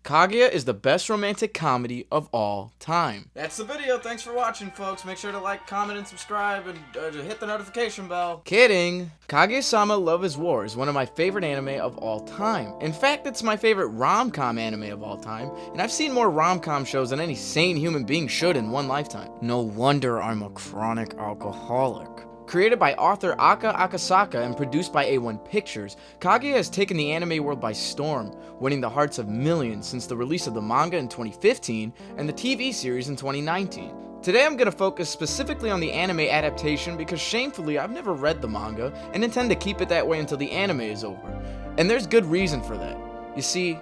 Kaguya is the best romantic comedy of all time. That's the video. Thanks for watching, folks. Make sure to like, comment, and subscribe, and hit the notification bell. Kidding. Kaguya-sama Love is War is one of my favorite anime of all time. In fact, it's my favorite rom-com anime of all time, and I've seen more rom-com shows than any sane human being should in one lifetime. No wonder I'm a chronic alcoholic. Created by author Aka Akasaka and produced by A1 Pictures, Kaguya has taken the anime world by storm, winning the hearts of millions since the release of the manga in 2015 and the TV series in 2019. Today I'm going to focus specifically on the anime adaptation because shamefully I've never read the manga and intend to keep it that way until the anime is over. And there's good reason for that. You see,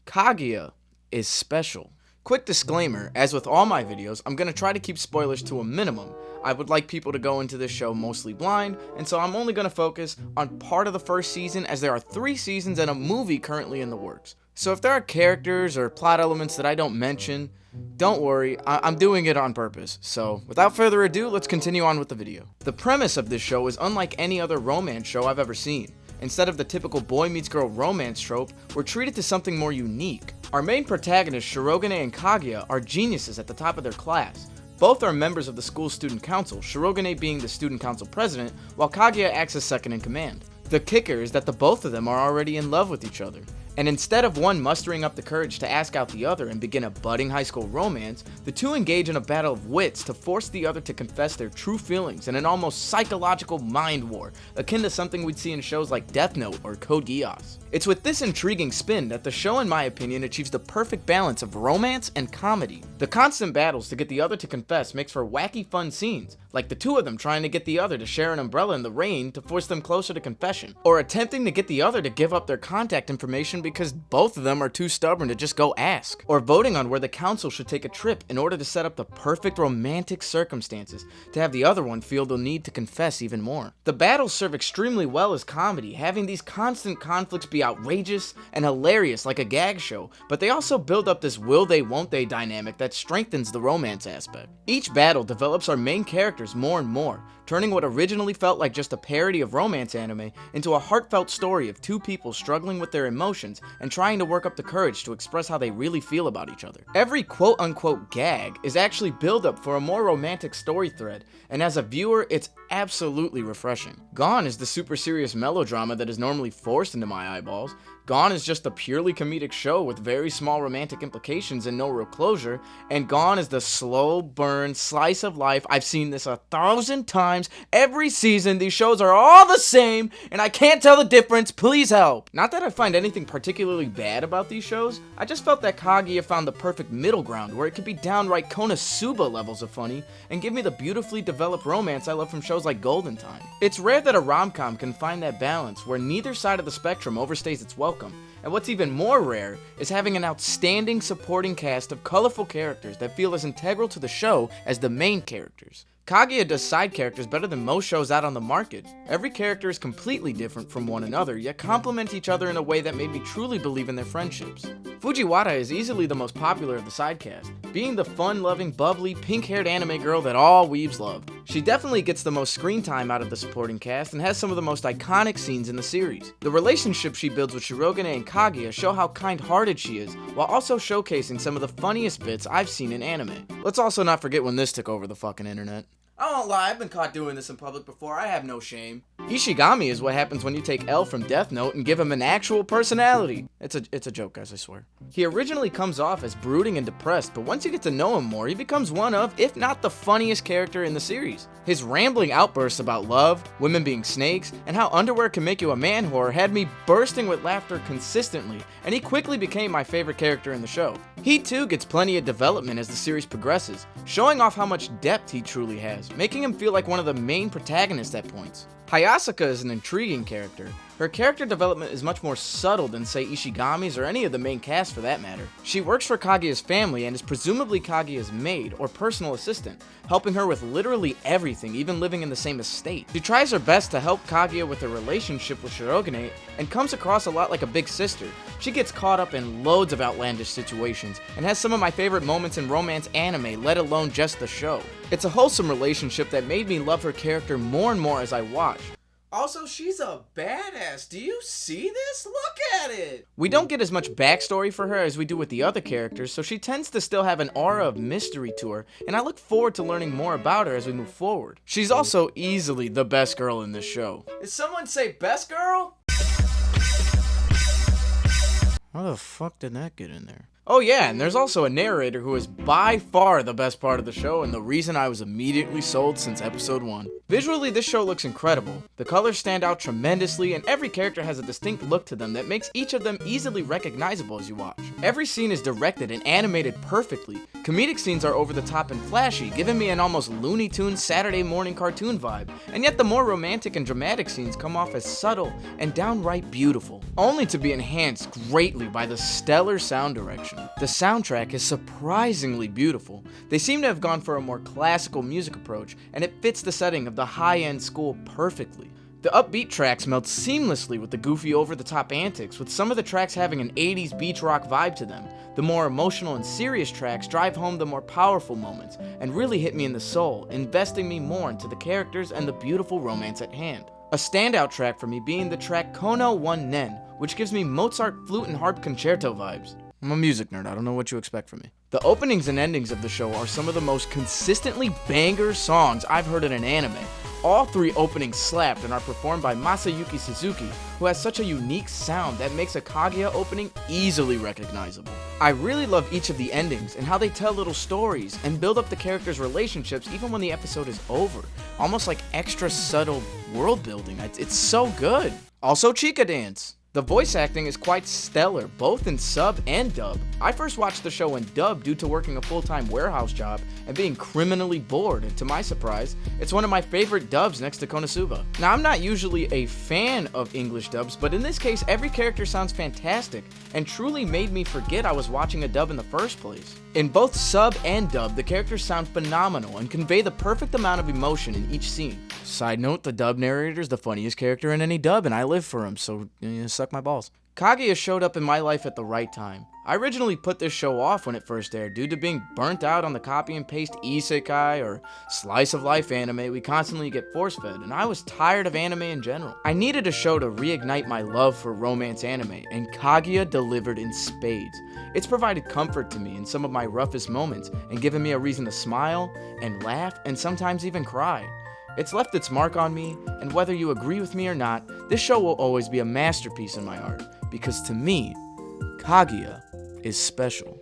Kaguya is special. Quick disclaimer, as with all my videos, I'm going to try to keep spoilers to a minimum. I would like people to go into this show mostly blind, and so I'm only going to focus on part of the first season as there are 3 seasons and a movie currently in the works. So if there are characters or plot elements that I don't mention, don't worry, I'm doing it on purpose. So without further ado, let's continue on with the video. The premise of this show is unlike any other romance show I've ever seen. Instead of the typical boy meets girl romance trope, we're treated to something more unique. Our main protagonists, Shirogane and Kaguya, are geniuses at the top of their class. Both are members of the school's student council, Shirogane being the student council president, while Kaguya acts as second in command. The kicker is that the both of them are already in love with each other. And instead of one mustering up the courage to ask out the other and begin a budding high school romance, the two engage in a battle of wits to force the other to confess their true feelings in an almost psychological mind war, akin to something we'd see in shows like Death Note or Code Geass. It's with this intriguing spin that the show, in my opinion, achieves the perfect balance of romance and comedy. The constant battles to get the other to confess makes for wacky fun scenes, like the two of them trying to get the other to share an umbrella in the rain to force them closer to confession, or attempting to get the other to give up their contact information because both of them are too stubborn to just go ask, or voting on where the council should take a trip in order to set up the perfect romantic circumstances to have the other one feel the need to confess even more. The battles serve extremely well as comedy, having these constant conflicts be outrageous and hilarious like a gag show, but they also build up this will they won't they dynamic that strengthens the romance aspect. Each battle develops our main characters more and more, turning what originally felt like just a parody of romance anime into a heartfelt story of two people struggling with their emotions and trying to work up the courage to express how they really feel about each other. Every quote-unquote gag is actually build-up for a more romantic story thread, and as a viewer, it's absolutely refreshing. Gone is the super serious melodrama that is normally forced into my eyeballs. Gone is just a purely comedic show with very small romantic implications and no real closure, and Gone is the slow burn slice of life. I've seen this 1,000 times. Every season, these shows are all the same, and I can't tell the difference. Please help. Not that I find anything particularly bad about these shows, I just felt that Kaguya found the perfect middle ground where it could be downright Konosuba levels of funny and give me the beautifully developed romance I love from shows like Golden Time. It's rare that a rom-com can find that balance where neither side of the spectrum overstays its welcome. And what's even more rare is having an outstanding supporting cast of colorful characters that feel as integral to the show as the main characters. Kaguya does side characters better than most shows out on the market. Every character is completely different from one another, yet complement each other in a way that made me truly believe in their friendships. Fujiwara is easily the most popular of the side cast, being the fun-loving, bubbly, pink-haired anime girl that all weebs love. She definitely gets the most screen time out of the supporting cast and has some of the most iconic scenes in the series. The relationship she builds with Shirogane and Kaguya show how kind-hearted she is, while also showcasing some of the funniest bits I've seen in anime. Let's also not forget when this took over the fucking internet. I won't lie, I've been caught doing this in public before, I have no shame. Ishigami is what happens when you take L from Death Note and give him an actual personality. It's a joke, guys, I swear. He originally comes off as brooding and depressed, but once you get to know him more, he becomes one of, if not the funniest character in the series. His rambling outbursts about love, women being snakes, and how underwear can make you a man whore had me bursting with laughter consistently, and he quickly became my favorite character in the show. He too gets plenty of development as the series progresses, showing off how much depth he truly has, making him feel like one of the main protagonists at points. Hayasaka is an intriguing character. Her character development is much more subtle than, say, Ishigami's or any of the main cast for that matter. She works for Kaguya's family and is presumably Kaguya's maid or personal assistant, helping her with literally everything, even living in the same estate. She tries her best to help Kaguya with her relationship with Shirogane and comes across a lot like a big sister. She gets caught up in loads of outlandish situations and has some of my favorite moments in romance anime, let alone just the show. It's a wholesome relationship that made me love her character more and more as I watched. Also, she's a badass. Do you see this? Look at it! We don't get as much backstory for her as we do with the other characters, so she tends to still have an aura of mystery to her, and I look forward to learning more about her as we move forward. She's also easily the best girl in this show. Did someone say best girl? How the fuck did that get in there? Oh yeah, and there's also a narrator who is by far the best part of the show and the reason I was immediately sold since episode 1. Visually, this show looks incredible. The colors stand out tremendously and every character has a distinct look to them that makes each of them easily recognizable as you watch. Every scene is directed and animated perfectly. Comedic scenes are over the top and flashy, giving me an almost Looney Tunes Saturday morning cartoon vibe, and yet the more romantic and dramatic scenes come off as subtle and downright beautiful, only to be enhanced greatly by the stellar sound direction. The soundtrack is surprisingly beautiful. They seem to have gone for a more classical music approach, and it fits the setting of the high-end school perfectly. The upbeat tracks meld seamlessly with the goofy over-the-top antics, with some of the tracks having an 80s beach rock vibe to them. The more emotional and serious tracks drive home the more powerful moments, and really hit me in the soul, investing me more into the characters and the beautiful romance at hand. A standout track for me being the track Kono One Nen, which gives me Mozart flute and harp concerto vibes. I'm a music nerd, I don't know what you expect from me. The openings and endings of the show are some of the most consistently banger songs I've heard in an anime. All 3 openings slapped and are performed by Masayuki Suzuki, who has such a unique sound that makes a Kaguya opening easily recognizable. I really love each of the endings and how they tell little stories and build up the characters' relationships even when the episode is over. Almost like extra subtle world building. It's so good. Also, Chica Dance. The voice acting is quite stellar, both in sub and dub. I first watched the show in dub due to working a full-time warehouse job and being criminally bored, and to my surprise, it's one of my favorite dubs next to Konosuba. Now, I'm not usually a fan of English dubs, but in this case, every character sounds fantastic and truly made me forget I was watching a dub in the first place. In both sub and dub, the characters sound phenomenal and convey the perfect amount of emotion in each scene. Side note, the dub narrator is the funniest character in any dub, and I live for him, so suck my balls. Kaguya showed up in my life at the right time. I originally put this show off when it first aired due to being burnt out on the copy and paste isekai or slice of life anime we constantly get force fed, and I was tired of anime in general. I needed a show to reignite my love for romance anime, and Kaguya delivered in spades. It's provided comfort to me in some of my roughest moments and given me a reason to smile and laugh and sometimes even cry. It's left its mark on me, and whether you agree with me or not, this show will always be a masterpiece in my heart, because to me, Kaguya is special.